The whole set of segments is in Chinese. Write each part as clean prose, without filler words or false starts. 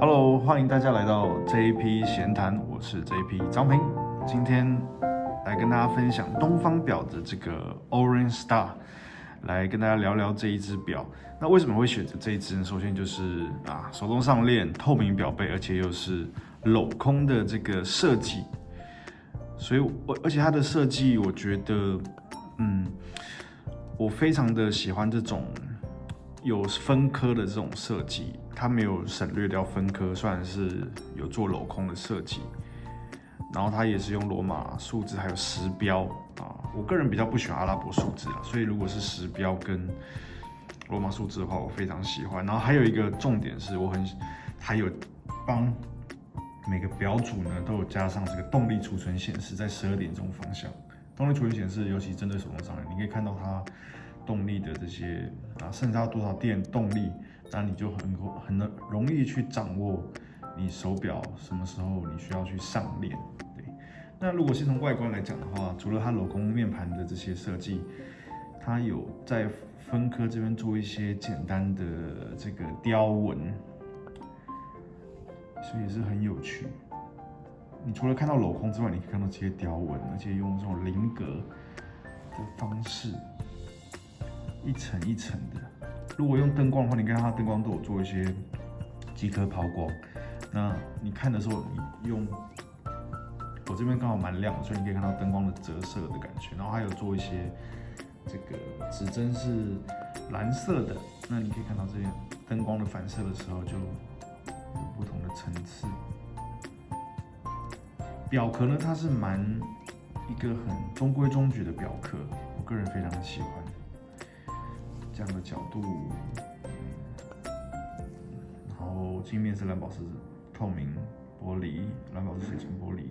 Hello，欢迎大家来到 JP 闲谈，我是 JP 张平。今天来跟大家分享东方表的这个 Orange Star，来跟大家聊聊这一只表。那为什么会选择这一只呢？首先就是手动上链、透明表背，而且又是镂空的这个设计。所以而且它的设计，我觉得，我非常的喜欢这种有分科的这种设计，它没有省略掉分科，虽然是有做镂空的设计，然后它也是用罗马数字还有时标我个人比较不喜欢阿拉伯数字所以如果是时标跟罗马数字的话，我非常喜欢。然后还有一个重点是，还有帮每个表组呢都有加上这个动力储存显示，在12点钟方向。动力储存显示，尤其针对手动上链，你可以看到它动力的这些剩下多少电动力，那你就很容易去掌握你手表什么时候你需要去上链。对，那如果是从外观来讲的话，除了它镂空面盘的这些设计，它有在分科这边做一些简单的这个雕纹，所以也是很有趣。你除了看到镂空之外，你可以看到这些雕纹，而且用这种菱格的方式，一层一层的。如果用灯光的话，你看它灯光都有做一些几颗抛光。那你看的时候，你用我这边刚好蛮亮的，所以你可以看到灯光的折射的感觉。然后还有做一些这个指针是蓝色的，那你可以看到这边灯光的反射的时候就有不同的层次。表壳呢，它是一个很中规中矩的表壳，我个人非常的喜欢。这样的角度，然后镜面是蓝宝石透明玻璃，蓝宝石水晶玻璃，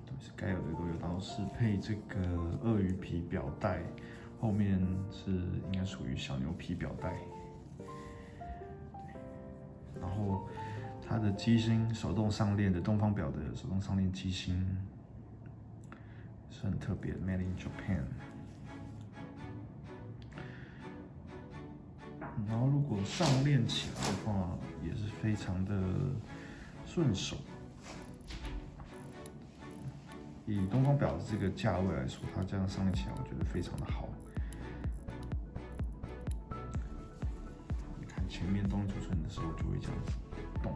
都是该有的都有。然后是配这个鳄鱼皮表带，后面是应该属于小牛皮表带。然后它的机芯手动上链的东方表的手动上链机芯是很特别的 ，Made in Japan。然后如果上链起来的话，也是非常的顺手。以东方表的这个价位来说，它这样上链起来，我觉得非常的好。你看前面动力储存的时候就会这样子动。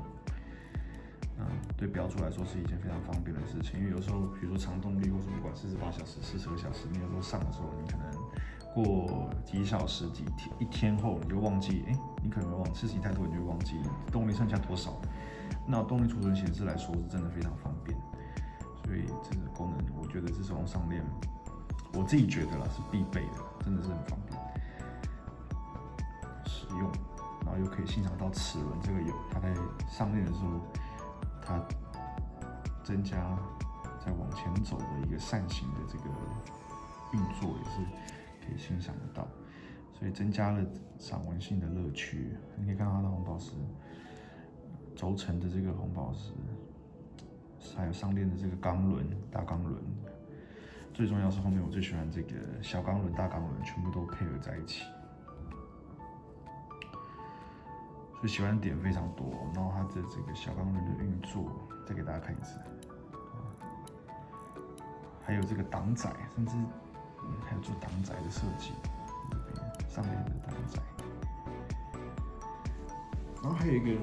对表主来说是一件非常方便的事情，因为有时候，比如说长动力，或是不管48小时、42小时，你有时候上的时候，你可能过几小时、一天后，你就忘记，你可能会忘记，事情太多，你就会忘记动力剩下多少。那动力储存显示来说，是真的非常方便。所以这个功能，我觉得是手动上链，我自己觉得啦是必备的，真的是很方便使用，然后又可以欣赏到齿轮这个它在上链的时候。它增加在往前走的一个扇形的这个运作，也是可以欣赏得到，所以增加了赏玩性的乐趣。你可以看到它的红宝石轴承的这个红宝石，还有上链的这个钢轮、大钢轮。最重要是后面我最喜欢这个小钢轮、大钢轮，全部都配合在一起。所以喜欢的点非常多，然后它的这个小钢轮的运作，再给大家看一次，还有这个挡载，甚至还有做挡载的设计，这边上面的挡载，然后还有一个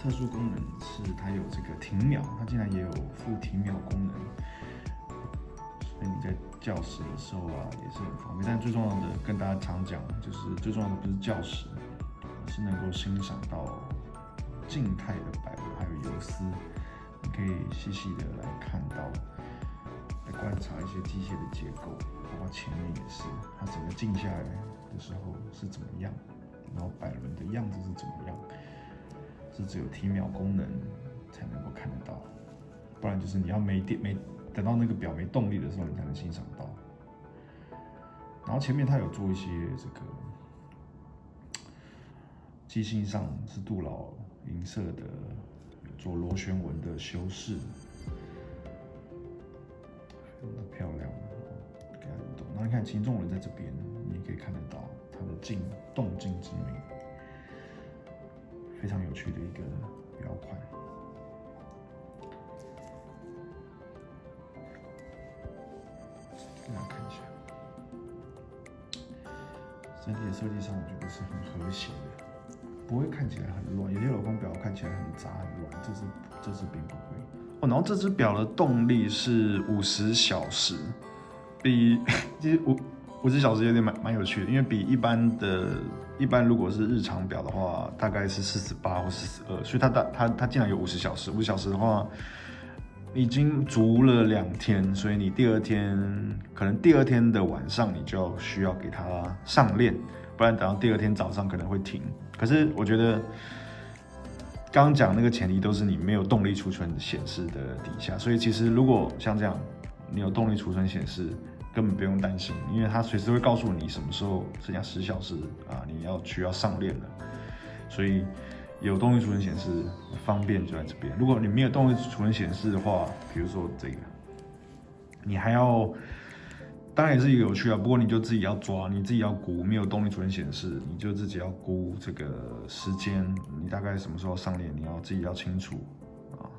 特殊功能是它有这个停秒，它竟然也有附停秒功能，所以你在校时的时候也是很方便。但最重要的跟大家常讲，就是最重要的不是校时。是能够欣赏到静态的摆纹，还有游丝，你可以细细的来看到，来观察一些机械的结构，包括前面也是，它整个静下来的时候是怎么样，然后摆轮的样子是怎么样，是只有停秒功能才能够看得到，不然就是你要等到那个表没动力的时候，你才能欣赏到。然后前面它有做一些这个。机芯上是镀铬银色的，有做螺旋纹的修饰，非常的漂亮，给它动。然后你看擒纵轮在这边，你可以看得到它的动静之美，非常有趣的一个表款。给大家看一下，整体的设计上我觉得是很和谐的，不会看起来很乱。有些镂空表看起来很杂很乱，这只并不会。哦，然后这只表的动力是50小时，比其实50小时有点蛮有趣的，因为比一般如果是日常表的话，大概是48或42，所以它竟然有50小时。50小时的话，已经足了2天，所以你可能第二天的晚上你就需要给它上链，不然等到第二天早上可能会停。可是我觉得刚刚讲那个前提都是你没有动力储存显示的底下，所以其实如果像这样你有动力储存显示，根本不用担心，因为它随时会告诉你什么时候剩下10小时啊，你需要上链了。所以有动力储存显示方便就在这边。如果你没有动力储存显示的话，比如说这个，你还要，当然也是一个有趣啊，不过你就自己要抓，你自己要估，没有动力储存显示，你就自己要估这个时间，你大概什么时候上链，你要自己要清楚啊。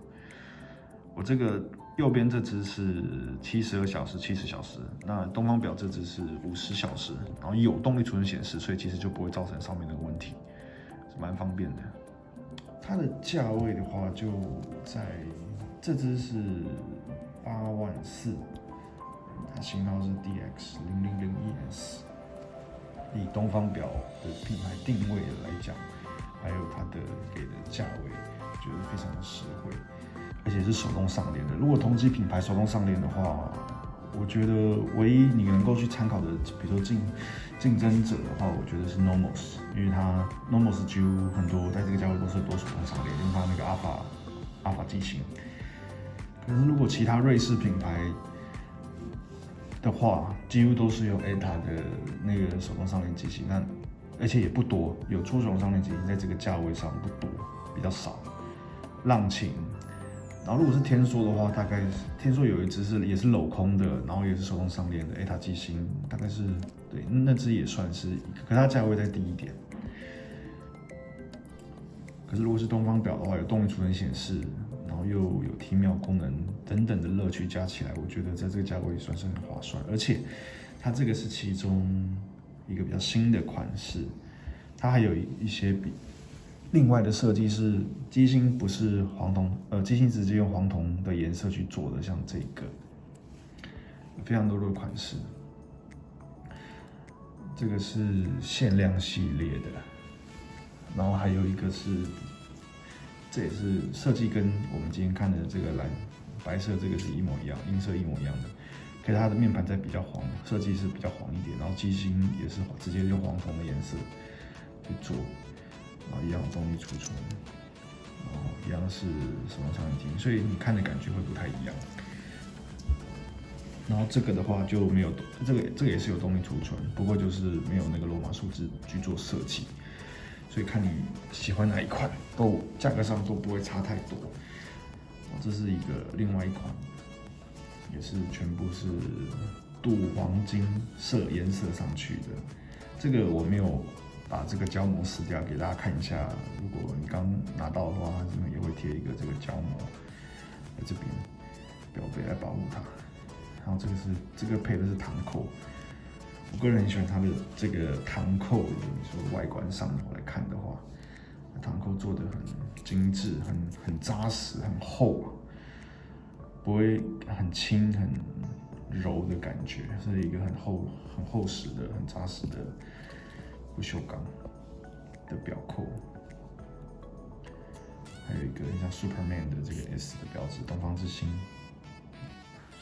我这个右边这只是72小时、70小时，那东方表这只是50小时，然后有动力储存显示，所以其实就不会造成上面的问题，是蛮方便的。它的价位的话，就在这只是84000，它型号是 DX0001S。以东方表的品牌定位来讲，还有它的给的价位，觉得非常的实惠。而且是手动上链的。如果同级品牌手动上链的话，我觉得唯一你能够去参考的，比如说竞争者的话，我觉得是 Nomos， 因为它 Nomos 几乎很多在这个价位都是多手动上链，用它那个阿法机芯。可是如果其他瑞士品牌的话，几乎都是用 ETA 的那个手动上链机芯，那而且也不多，有出手动上链机芯在这个价位上不多，比较少。浪琴。然后如果是天梭的话，大概天梭有一只也是镂空的，然后也是手动上链的 ETA 机芯，大概是对那只也算是一个，可是它价位再低一点。可是如果是东方表的话，有动力储存显示，然后又有提秒功能等等的乐趣加起来，我觉得在这个价位也算是很划算。而且它这个是其中一个比较新的款式，它还有一些另外的设计是机芯不是黄铜，机芯直接用黄铜的颜色去做的，像这个，有非常多的款式。这个是限量系列的，然后还有一个是，这也是设计跟我们今天看的这个白色这个是一模一样，音色一模一样的，可是它的面盘在比较黄，设计是比较黄一点，然后机芯也是直接用黄铜的颜色去做。然后一样有动力储存，然后一样是手动上链机，所以你看的感觉会不太一样。然后这个的话就没有，这个也是有动力储存，不过就是没有那个罗马数字去做设计，所以看你喜欢哪一款，价格上都不会差太多。这是另外一款，也是全部是镀黄金颜色上去的，这个我没有把这个胶膜撕掉，给大家看一下。如果你刚拿到的话，它这边也会贴一个这个胶膜在这边，表背来保护它。然后这个配的是唐扣，我个人很喜欢它的这个唐扣的，说外观上我来看的话，唐扣做的很精致，很扎实，很厚，不会很轻很柔的感觉，是一个很厚实的、很扎实的不锈钢的表扣。还有一个像 Superman 的这个 S 的标志，东方之星。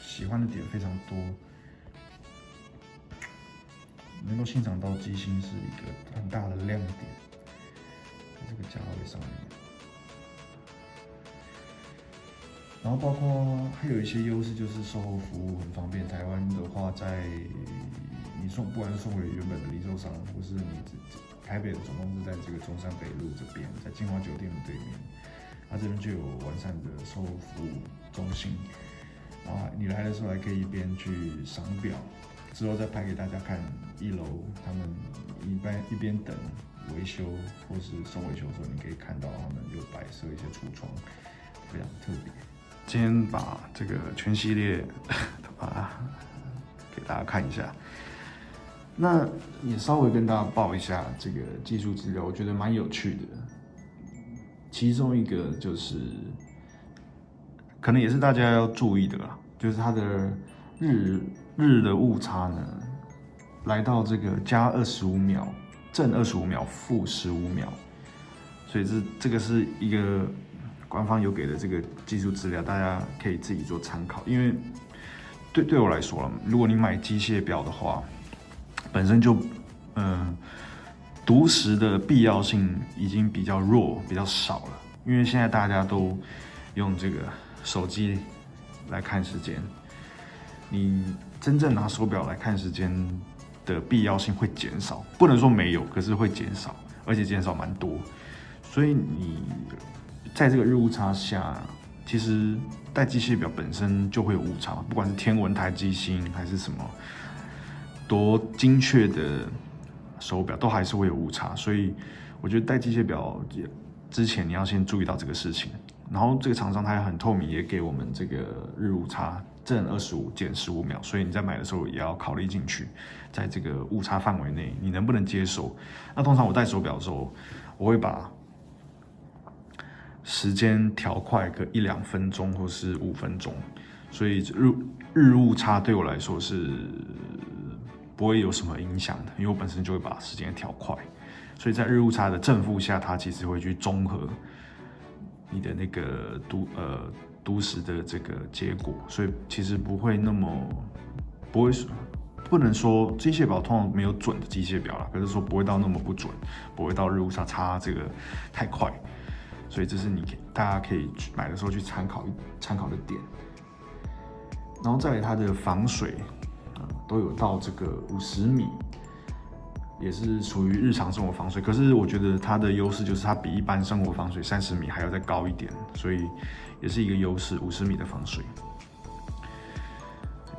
喜欢的点非常多，能够欣赏到机芯是一个很大的亮点，在这个价位上面。然后包括还有一些优势，就是售后服务很方便。台湾的话，你不管是送给原本的零售商，或是你台北的总公司在这个中山北路这边，在金华酒店的对面，它这边就有完善的售后服务中心。然后你来的时候还可以一边去赏表，之后再拍给大家看1楼他们一边等维修或是送维修的时候，你可以看到他们有摆设一些橱窗，非常特别。今天把这个全系列把它给大家看一下，那也稍微跟大家报一下这个技术资料，我觉得蛮有趣的。其中一个就是，可能也是大家要注意的啦，就是它的日的误差呢，来到这个加25秒，正25秒，负15秒，所以这个是一个官方有给的这个技术资料，大家可以自己做参考。因为对我来说了，如果你买机械表的话，本身就读时的必要性已经比较弱、比较少了，因为现在大家都用这个手机来看时间，你真正拿手表来看时间的必要性会减少，不能说没有，可是会减少，而且减少蛮多。所以你在这个日误差下，其实戴机械表本身就会有误差，不管是天文台、机星还是什么多精确的手表，都还是会有误差。所以我觉得戴机械表之前你要先注意到这个事情。然后这个厂商它也很透明，也给我们这个日误差正25减15秒，所以你在买的时候也要考虑进去，在这个误差范围内你能不能接受？那通常我戴手表的时候，我会把时间调快个1-2分钟或是5分钟，所以日误差对我来说是不会有什么影响的，因为我本身就会把时间调快，所以在日误差的正负下，它其实会去中和你的那个读时的这个结果，所以其实不会那么不能说机械表通常没有准的机械表啦，可是说不会到那么不准，不会到日误差这个太快，所以这是大家可以买的时候去参考的点。然后再来它的防水都有到这个50米。也是属于日常生活防水，可是我觉得它的优势就是它比一般生活防水30米还要再高一点，所以也是一个优势，50米的防水。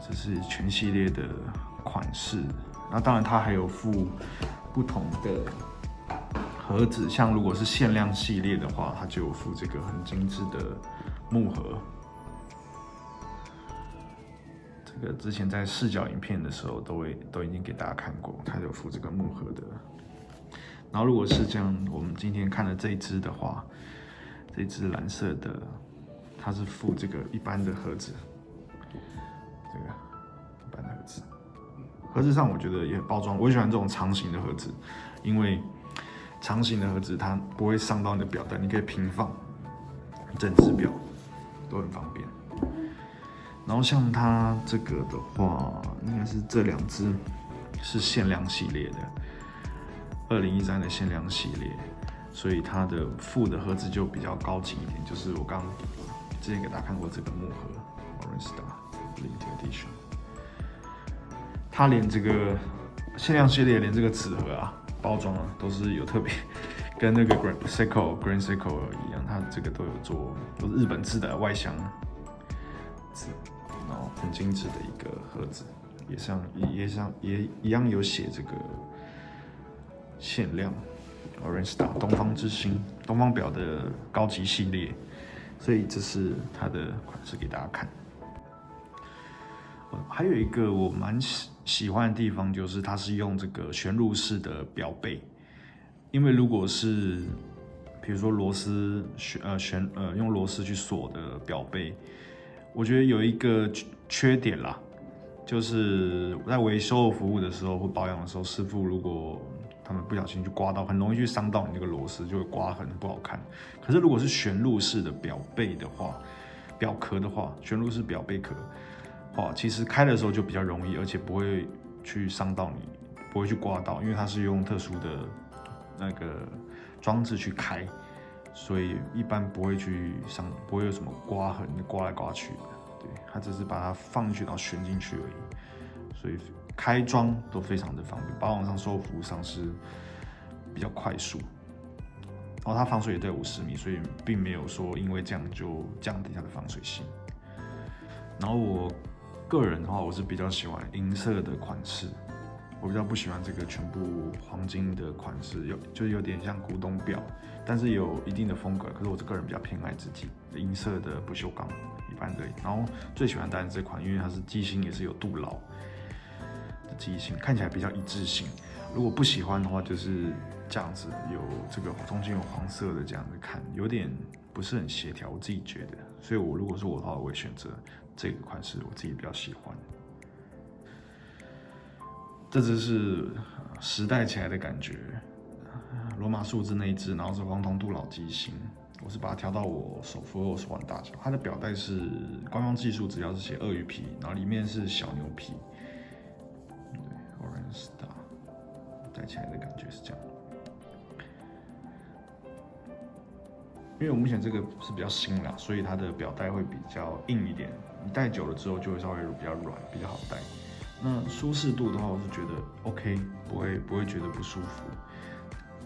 这是全系列的款式，那当然它还有附不同的盒子，像如果是限量系列的话，它就有附这个很精致的木盒。这个之前在视角影片的时候都已经给大家看过，它有附这个木盒的。然后如果是这样，我们今天看的这一支的话，这支蓝色的，它是附这个一般的盒子，这个一般的盒子。盒子上我觉得也包装，我喜欢这种长形的盒子，因为长形的盒子它不会伤到你的表带，你可以平放，整只表都很方便。然后像它这个的话，应该是这2只是限量系列的，2013的限量系列，所以它的附的盒子就比较高级一点，就是我刚之前给大家看过这个木盒 Orange Star Limited Edition， 它连这个限量系列连这个纸盒啊、包装啊都是有特别，跟那个 Grand Seiko 一样，它这个都有做，都是日本制的外箱纸。然后很精致的一个盒子，也一样有写这个限量 Orange Star 东方之星，东方表的高级系列，所以这是它的款式给大家看。还有一个我蛮喜欢的地方，就是它是用这个旋入式的表背，因为如果是比如说螺丝用螺丝去锁的表背。我觉得有一个缺点啦，就是在维修服务的时候或保养的时候，师傅如果他们不小心去刮到，很容易去伤到你那个螺丝，就会刮痕，不好看。可是如果是旋入式的表背的话，表壳的话，旋入式表背壳，其实开的时候就比较容易，而且不会去伤到你，不会去刮到，因为它是用特殊的那个装置去开。所以一般不会不会有什么刮痕，刮来刮去的。对，它只是把它放进去，然后旋进去而已。所以开装都非常的方便，保养上、售后服务上是比较快速。然后它防水也对50米，所以并没有说因为这样就降低它的防水性。然后我个人的话，我是比较喜欢银色的款式，我比较不喜欢这个全部黄金的款式，就是有点像古董表，但是有一定的风格。可是我个人比较偏爱自己银色的不锈钢一般的。然后最喜欢当然这款，因为它是机芯也是有镀牢的机芯，看起来比较一致性。如果不喜欢的话，就是这样子，有这个中间有黄色的这样子看，有点不是很协调，我自己觉得。所以我如果是我的话，我会选择这个款式，我自己比较喜欢。这只是时代起来的感觉，罗马数字那一只，然后是黄铜镀牢机芯，我是把它调到我手腕大小。它的表带是官方技术，只要是写鳄鱼皮，然后里面是小牛皮。对 ，Orange Star 戴起来的感觉是这样。因为我目前这个是比较新啦，所以它的表带会比较硬一点，你戴久了之后就会稍微比较软，比较好戴。那舒适度的话，我是觉得 OK， 不会觉得不舒服。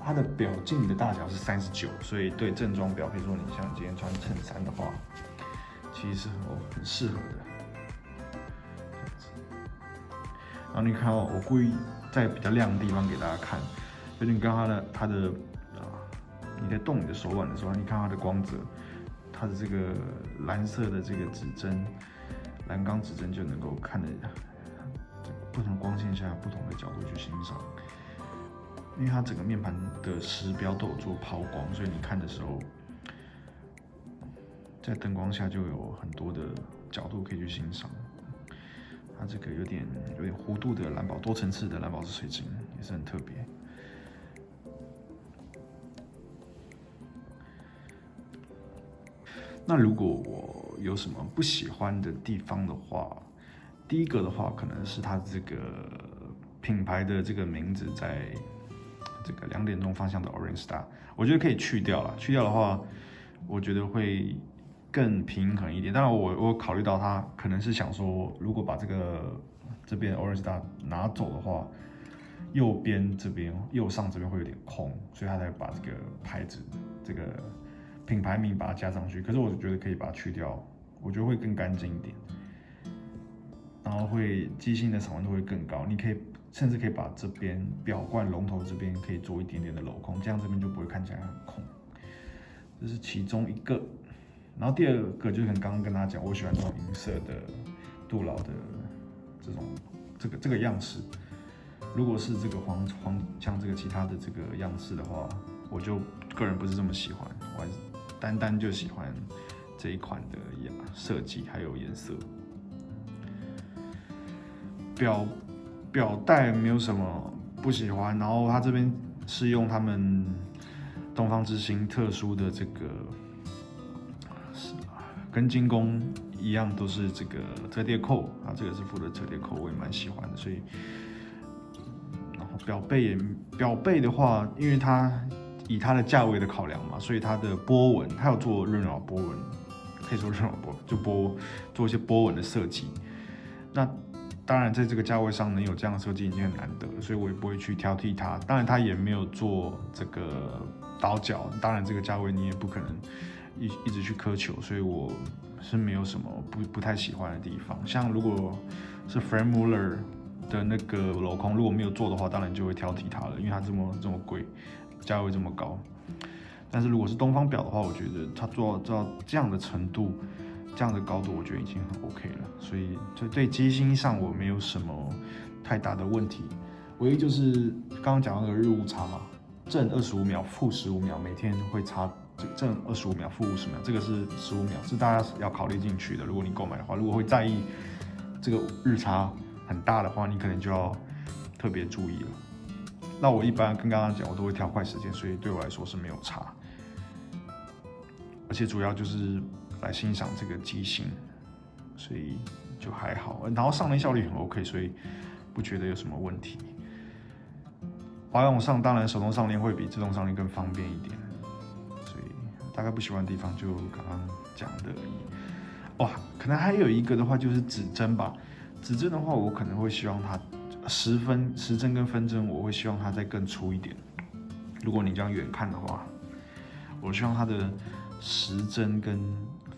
它的表径的大小是39，所以对正装表，比如说你像今天穿衬衫的话，其实是很适合的。然后你看哦，我故意在比较亮的地方给大家看，就你刚它的你在动你的手腕的时候，你看它的光泽，它的这个蓝色的这个指针，蓝钢指针就能够看得不同光线下不同的角度去欣赏。因为它整个面盘的时标都有做抛光，所以你看的时候，在灯光下就有很多的角度可以去欣赏。它这个有点弧度的蓝宝，多层次的蓝宝石水晶也是很特别。那如果我有什么不喜欢的地方的话，第一个的话可能是它这个品牌的这个名字在这个2点钟方向的 Orange Star， 我觉得可以去掉了。去掉的话，我觉得会更平衡一点。当然我考虑到它可能是想说，如果把这边 Orange Star 拿走的话，右上这边会有点空，所以他才把这个牌子这个品牌名把它加上去。可是我觉得可以把它去掉，我觉得会更干净一点，然后机芯的闪纹度会更高。你甚至可以把这边表冠龙头这边可以做一点点的镂空，这样这边就不会看起来很空。这是其中一个。然后第二个就是刚刚跟大家讲，我喜欢这种银色的镀牢的这个样式。如果是这个像这个其他的这个样式的话，我就个人不是这么喜欢，我还是单就喜欢这一款的设计还有颜色。表带没有什么不喜欢，然后它这边是用他们东方之星特殊的这个，跟金工一样都是这个折叠扣啊，这个是附的折叠扣，我也蛮喜欢的。所以，然后表背的话，因为它以它的价位的考量嘛，所以它的波纹，它有做润滑波纹，可以说润滑波就做一些波纹的设计。那当然，在这个价位上能有这样的设计已经很难得，所以我也不会去挑剔它。当然，它也没有做这个倒角，当然这个价位你也不可能一直去苛求，所以我是没有什么不太喜欢的地方。像如果是 Franck Muller 的那个镂空，如果没有做的话，当然就会挑剔它了，因为它这么贵，价位这么高。但是如果是东方表的话，我觉得它做到这样的程度。这样的高度我觉得已经很 OK 了，所以就对机芯上我没有什么太大的问题，唯一就是刚刚讲那个日误差嘛，正25秒，负15秒，每天会差正25秒，负50秒，这个是15秒，是大家要考虑进去的。如果你购买的话，如果会在意这个日差很大的话，你可能就要特别注意了。那我一般跟刚刚讲，我都会调快时间，所以对我来说是没有差，而且主要就是来欣赏这个机芯，所以就还好。然后上链效率很 OK， 所以不觉得有什么问题。保养上当然手动上链会比自动上链更方便一点，所以大概不喜欢的地方就刚刚讲的而已。哇，可能还有一个的话就是指针吧。指针的话，我可能会希望它时针跟分针，我会希望它再更粗一点。如果你这样远看的话，我希望它的时针跟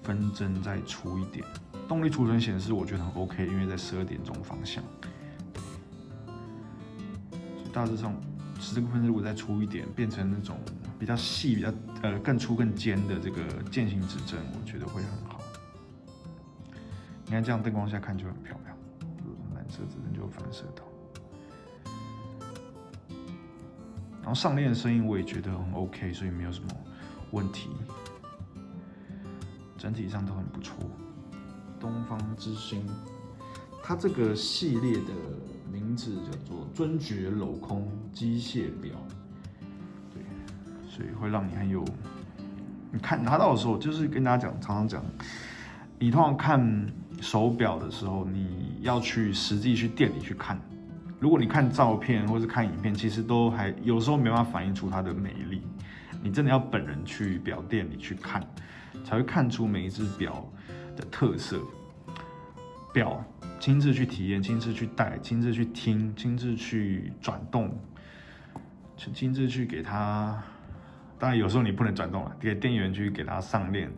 分针再粗一点。动力储存显示我觉得很 OK， 因为在12点钟方向。大致上这个分支如果再粗一点，变成那种比较细、比较更粗更尖的这个渐行指针，我觉得会很好。你看这样灯光下看就很漂亮，蓝色指针就有反射到。然后上链的声音我也觉得很 OK， 所以没有什么问题，整体上都很不错。东方之星，它这个系列的名字叫做尊爵镂空机械表，对，所以会让你很有，你看拿到的时候，就是跟大家讲，常常讲，你通常看手表的时候，你要去实际去店里去看。如果你看照片或是看影片，其实都还有时候没办法反映出它的美丽。你真的要本人去表店里去看，才会看出每一只表的特色。表亲自去体验，亲自去戴，亲自去听，亲自去转动，亲自去给它。当然有时候你不能转动了，给店员去给它上链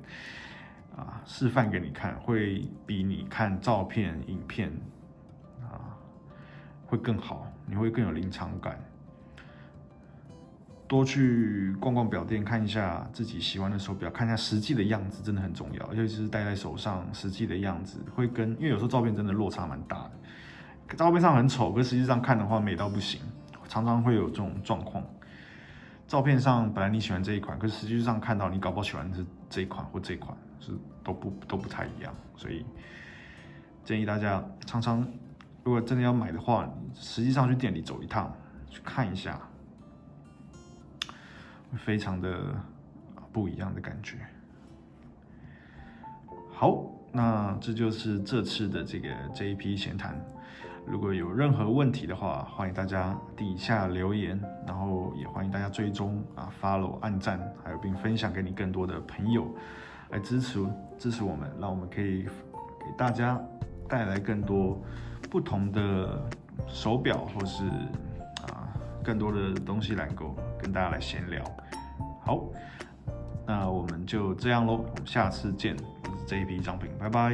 啊，示范给你看，会比你看照片、影片会更好，你会更有临场感。多去逛逛表店，看一下自己喜欢的手表，看一下实际的样子，真的很重要。尤其是戴在手上，实际的样子会跟，因为有时候照片真的落差蛮大的，照片上很丑，可实际上看的话美到不行，常常会有这种状况。照片上本来你喜欢这一款，可是实际上看到你搞不好喜欢的是这一款或这一款，是都不太一样。所以建议大家常常，如果真的要买的话，实际上去店里走一趟，去看一下。会非常的不一样的感觉。好，那这就是这次的这一批闲谈。如果有任何问题的话，欢迎大家底下留言，然后也欢迎大家追踪follow、按赞，还有并分享给你更多的朋友，来支持我们，让我们可以给大家带来更多不同的手表或是更多的东西来跟大家来闲聊。好，那我们就这样咯，我们下次见。我是JP张平，拜拜。